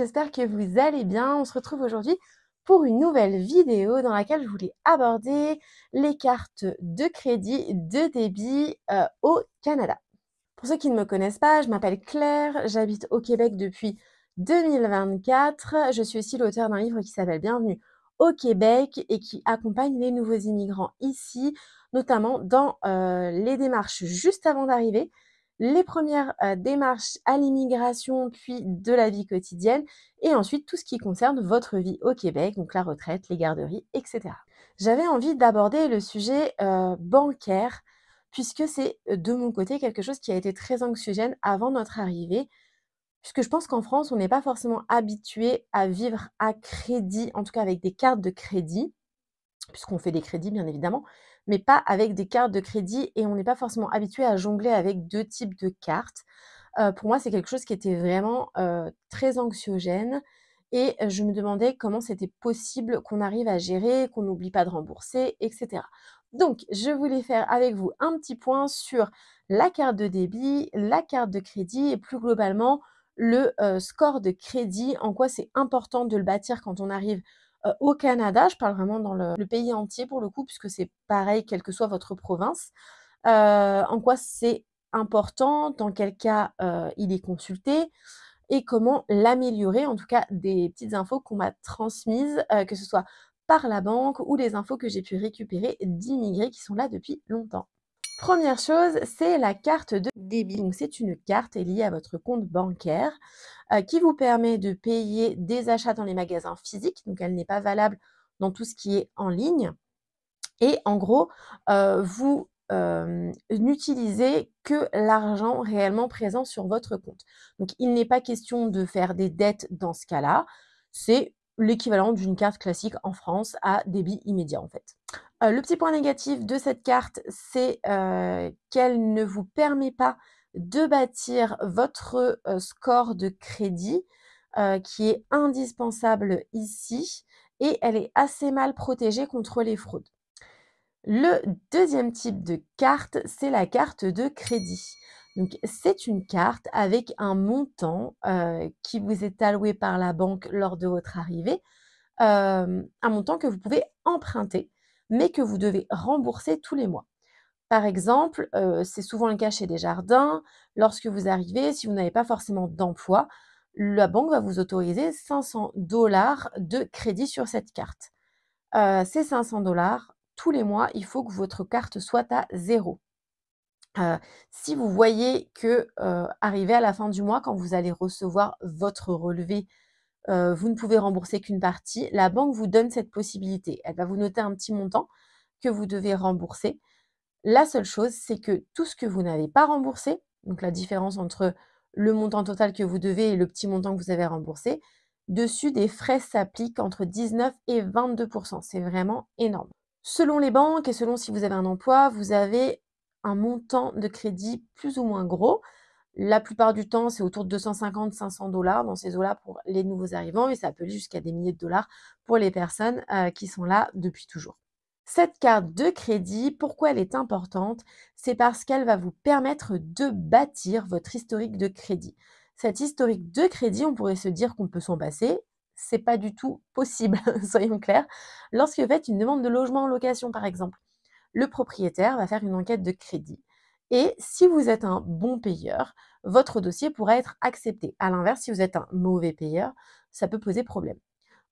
j'espère que vous allez bien. On se retrouve aujourd'hui pour une nouvelle vidéo dans laquelle je voulais aborder les cartes de crédit, de débit au Canada. Pour ceux qui ne me connaissent pas, je m'appelle Claire, j'habite au Québec depuis 2024. Je suis aussi l'auteure d'un livre qui s'appelle Bienvenue au Québec et qui accompagne les nouveaux immigrants ici, notamment dans les démarches juste avant d'arriver, les premières démarches à l'immigration, puis de la vie quotidienne, et ensuite tout ce qui concerne votre vie au Québec, donc la retraite, les garderies, etc. J'avais envie d'aborder le sujet bancaire, puisque c'est de mon côté quelque chose qui a été très anxiogène avant notre arrivée, puisque je pense qu'en France, on n'est pas forcément habitué à vivre à crédit, en tout cas avec des cartes de crédit, puisqu'on fait des crédits bien évidemment, mais pas avec des cartes de crédit et on n'est pas forcément habitué à jongler avec 2 types de cartes. Pour moi, c'est quelque chose qui était vraiment, très anxiogène et je me demandais comment c'était possible qu'on arrive à gérer, qu'on n'oublie pas de rembourser et cetera. Donc je voulais faire avec vous un petit point sur la carte de débit, la carte de crédit et plus globalement le, score de crédit, en quoi c'est important de le bâtir quand on arrive au Canada. Je parle vraiment dans le pays entier pour le coup, puisque c'est pareil quelle que soit votre province. En quoi c'est important, dans quel cas, il est consulté et comment l'améliorer. En tout cas, des petites infos qu'on m'a transmises, que ce soit par la banque ou les infos que j'ai pu récupérer d'immigrés qui sont là depuis longtemps. Première chose, c'est la carte de débit. Donc c'est une carte liée à votre compte bancaire, qui vous permet de payer des achats dans les magasins physiques, donc elle n'est pas valable dans tout ce qui est en ligne et en gros, vous, n'utilisez que l'argent réellement présent sur votre compte. Donc il n'est pas question de faire des dettes dans ce cas-là, c'est l'équivalent d'une carte classique en France à débit immédiat, en fait. Le petit point négatif de cette carte, c'est, qu'elle ne vous permet pas de bâtir votre, score de crédit, qui est indispensable ici et elle est assez mal protégée contre les fraudes. Le deuxième type de carte, c'est la carte de crédit. Donc, c'est une carte avec un montant qui vous est alloué par la banque lors de votre arrivée, un montant que vous pouvez emprunter, mais que vous devez rembourser tous les mois. Par exemple, c'est souvent le cas chez Desjardins, lorsque vous arrivez, si vous n'avez pas forcément d'emploi, la banque va vous autoriser 500 $ de crédit sur cette carte. Ces 500 $ tous les mois, il faut que votre carte soit à 0. Si vous voyez que, arrivé à la fin du mois, quand vous allez recevoir votre relevé, vous ne pouvez rembourser qu'une partie, la banque vous donne cette possibilité. Elle va vous noter un petit montant que vous devez rembourser. La seule chose, c'est que tout ce que vous n'avez pas remboursé, donc la différence entre le montant total que vous devez et le petit montant que vous avez remboursé, dessus des frais s'appliquent entre 19 et 22. C'est vraiment énorme. Selon les banques et selon si vous avez un emploi, vous avez un montant de crédit plus ou moins gros. La plupart du temps, c'est autour de 250-500 $ dans ces eaux-là pour les nouveaux arrivants et ça peut aller jusqu'à des milliers de dollars pour les personnes qui sont là depuis toujours. Cette carte de crédit, pourquoi elle est importante? C'est parce qu'elle va vous permettre de bâtir votre historique de crédit. Cet historique de crédit, on pourrait se dire qu'on peut s'en passer. C'est pas du tout possible, soyons clairs. Lorsque vous faites une demande de logement en location, par exemple, le propriétaire va faire une enquête de crédit. Et si vous êtes un bon payeur, votre dossier pourra être accepté. À l'inverse, si vous êtes un mauvais payeur, ça peut poser problème.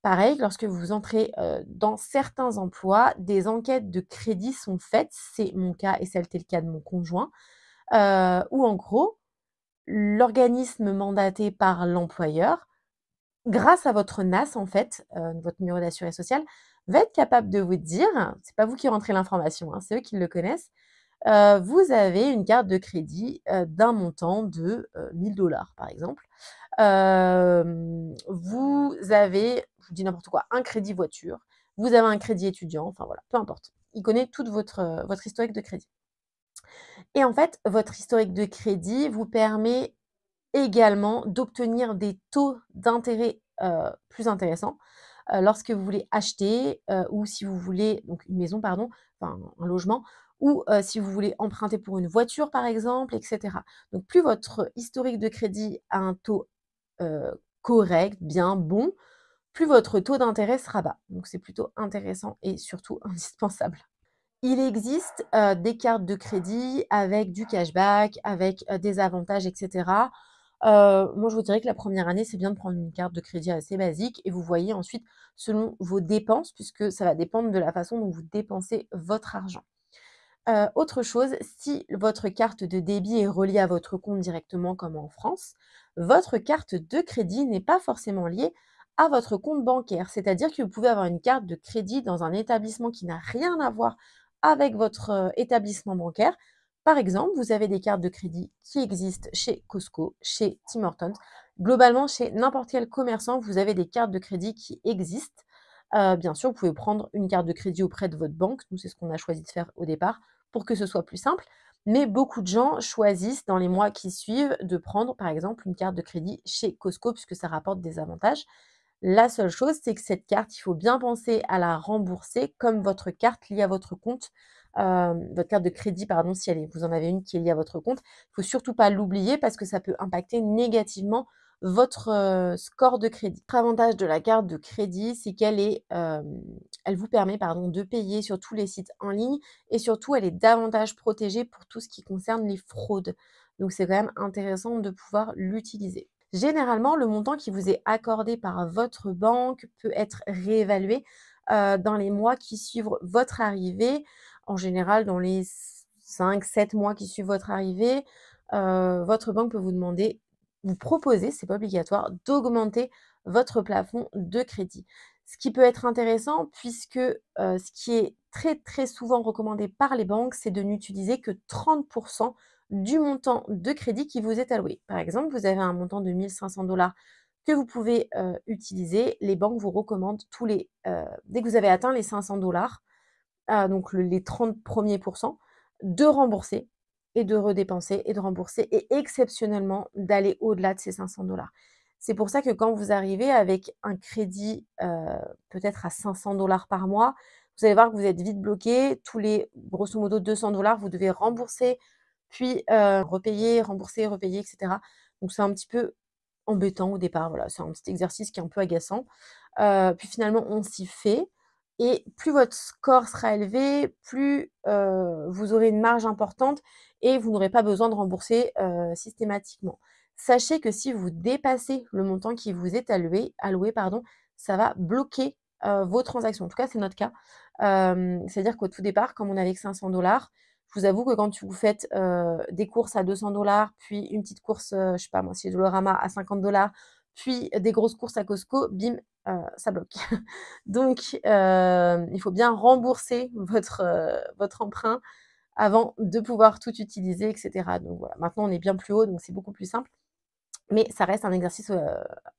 Pareil, lorsque vous entrez dans certains emplois, des enquêtes de crédit sont faites, c'est mon cas et c'était le cas de mon conjoint, où en gros, l'organisme mandaté par l'employeur, grâce à votre NAS en fait, votre numéro d'assurance sociale, va être capable de vous dire, c'est pas vous qui rentrez l'information, hein, c'est eux qui le connaissent, vous avez une carte de crédit, d'un montant de, 1 000 $ par exemple. Vous avez, je vous dis n'importe quoi, un crédit voiture, vous avez un crédit étudiant, enfin voilà, peu importe. Il connaît toute votre historique de crédit et en fait, votre historique de crédit vous permet également d'obtenir des taux d'intérêt, plus intéressants, lorsque vous voulez acheter, ou si vous voulez donc une maison pardon, enfin un logement ou, si vous voulez emprunter pour une voiture par exemple et cetera. Donc plus votre historique de crédit a un taux, heu, correct, bien, bon, plus votre taux d'intérêt sera bas. Donc c'est plutôt intéressant et surtout indispensable. Il existe, des cartes de crédit avec du cashback, avec, des avantages et cetera. Moi, je vous dirais que la première année, c'est bien de prendre une carte de crédit assez basique et vous voyez ensuite selon vos dépenses, puisque ça va dépendre de la façon dont vous dépensez votre argent. Autre chose, si votre carte de débit est reliée à votre compte directement comme en France, votre carte de crédit n'est pas forcément liée à votre compte bancaire. C'est-à-dire que vous pouvez avoir une carte de crédit dans un établissement qui n'a rien à voir avec votre, établissement bancaire. Par exemple, vous avez des cartes de crédit qui existent chez Costco, chez Tim Hortons. Globalement, chez n'importe quel commerçant, vous avez des cartes de crédit qui existent. Bien sûr, vous pouvez prendre une carte de crédit auprès de votre banque. Nous, c'est ce qu'on a choisi de faire au départ pour que ce soit plus simple. Mais beaucoup de gens choisissent dans les mois qui suivent de prendre par exemple une carte de crédit chez Costco puisque ça rapporte des avantages. La seule chose, c'est que cette carte, il faut bien penser à la rembourser comme votre carte liée à votre compte, votre carte de crédit pardon, si vous en avez une qui est liée à votre compte. Il faut surtout pas l'oublier parce que ça peut impacter négativement votre, score de crédit. L'autre avantage de la carte de crédit, c'est qu'elle est, elle vous permet pardon, de payer sur tous les sites en ligne et surtout elle est davantage protégée pour tout ce qui concerne les fraudes. Donc c'est quand même intéressant de pouvoir l'utiliser. Généralement, le montant qui vous est accordé par votre banque peut être réévalué, dans les mois qui suivent votre arrivée. En général, dans les 5-7 mois qui suivent votre arrivée, votre banque peut vous proposer, c'est pas obligatoire, d'augmenter votre plafond de crédit. Ce qui peut être intéressant puisque, ce qui est très, très souvent recommandé par les banques, c'est de n'utiliser que 30 du montant de crédit qui vous est alloué. Par exemple, vous avez un montant de 1 500 que vous pouvez, utiliser. Les banques vous recommandent dès que vous avez atteint les 500 donc les 30 premiers pourcents, de rembourser et de redépenser et de rembourser et exceptionnellement d'aller au-delà de ces 500 C'est pour ça que quand vous arrivez avec un crédit, peut-être à 500 par mois, vous allez voir que vous êtes vite bloqué. Tous les grosso modo 200 vous devez rembourser, puis, repayer, rembourser, repayer et cetera. Donc c'est un petit peu embêtant au départ, voilà, c'est un petit exercice qui est un peu agaçant. Puis finalement on s'y fait et plus votre score sera élevé, plus, vous aurez une marge importante et vous n'aurez pas besoin de rembourser, systématiquement. Sachez que si vous dépassez le montant qui vous est alloué pardon, ça va bloquer, vos transactions. En tout cas, c'est notre cas. C'est-à-dire qu'au tout départ, comme on avait que 500 je vous avoue que quand vous faites, des courses à 200 puis une petite course, je sais pas moi, chez Dollarama à 50 puis des grosses courses à Costco, bim, ça bloque. Donc il faut bien rembourser votre emprunt avant de pouvoir tout utiliser et cetera. Donc voilà, maintenant on est bien plus haut, donc c'est beaucoup plus simple. Mais ça reste un exercice,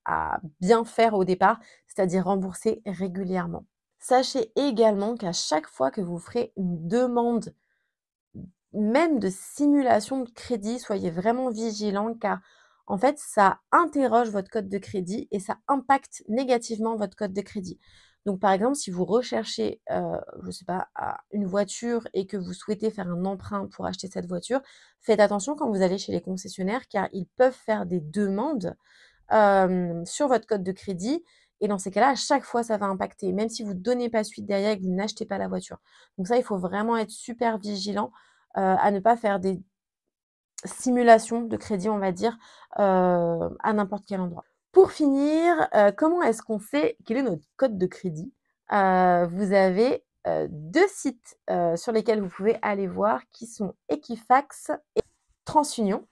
à bien faire au départ, c'est-à-dire rembourser régulièrement. Sachez également qu'à chaque fois que vous ferez une demande même de simulation de crédit, soyez vraiment vigilants car en fait, ça interroge votre code de crédit et ça impacte négativement votre code de crédit. Donc par exemple, si vous recherchez, je sais pas, une voiture et que vous souhaitez faire un emprunt pour acheter cette voiture, faites attention quand vous allez chez les concessionnaires car ils peuvent faire des demandes, sur votre code de crédit et dans ces cas-là, à chaque fois, ça va impacter, même si vous ne donnez pas suite derrière et que vous n'achetez pas la voiture. Donc ça, il faut vraiment être super vigilant, à ne pas faire des simulations de crédit, on va dire, à n'importe quel endroit. Pour finir, comment est-ce qu'on sait quel est notre code de crédit? Vous avez, 2 sites, sur lesquels vous pouvez aller voir qui sont Equifax et TransUnion.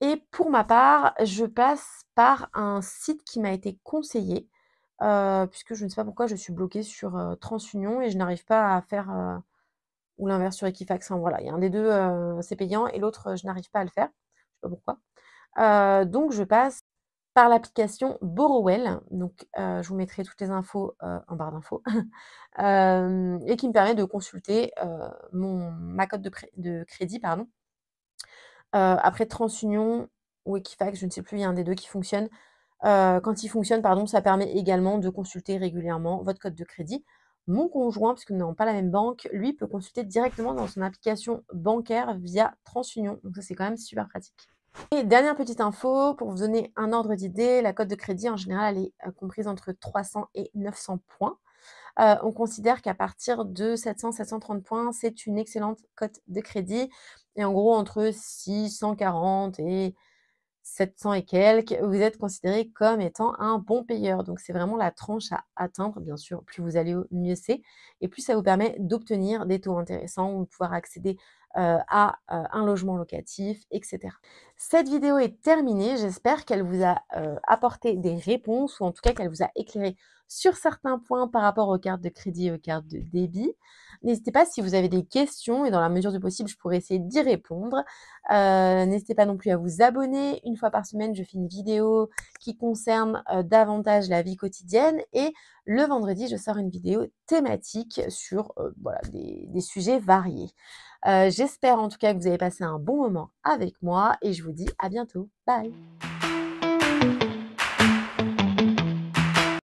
Et pour ma part, je passe par un site qui m'a été conseillé, puisque je ne sais pas pourquoi je suis bloquée sur, TransUnion et je n'arrive pas à faire, ou l'inverse sur Equifax, enfin voilà, il y a un des 2, c'est payant et l'autre, je n'arrive pas à le faire, je sais pas pourquoi. Donc je passe par l'application Borrowell, donc je vous mettrai toutes les infos, en barre d'infos, et qui me permet de consulter, ma cote de crédit, pardon. Après TransUnion ou Equifax, je ne sais plus, il y a un des 2 qui fonctionne. Quand il fonctionne, pardon, ça permet également de consulter régulièrement votre code de crédit. Mon conjoint, puisque nous n'avons pas la même banque, lui peut consulter directement dans son application bancaire via TransUnion. Donc ça, c'est quand même super pratique. Et dernière petite info, pour vous donner un ordre d'idée, la cote de crédit en général, elle est, comprise entre 300 et 900 points. On considère qu'à partir de 700-730 points, c'est une excellente cote de crédit et en gros entre 640 et 700 et quelques, vous êtes considéré comme étant un bon payeur. Donc c'est vraiment la tranche à atteindre, bien sûr, plus vous allez haut, mieux c'est et plus ça vous permet d'obtenir des taux intéressants ou de pouvoir accéder, à, un logement locatif et cetera. Cette vidéo est terminée, j'espère qu'elle vous a, apporté des réponses ou en tout cas qu'elle vous a éclairé sur certains points par rapport aux cartes de crédit et aux cartes de débit. N'hésitez pas si vous avez des questions et dans la mesure du possible, je pourrais essayer d'y répondre. N'hésitez pas non plus à vous abonner. Une fois par semaine, je fais une vidéo qui concerne, davantage la vie quotidienne et le vendredi, je sors une vidéo thématique sur, voilà, des sujets variés. J'espère en tout cas que vous avez passé un bon moment avec moi et je vous dis à bientôt. Bye.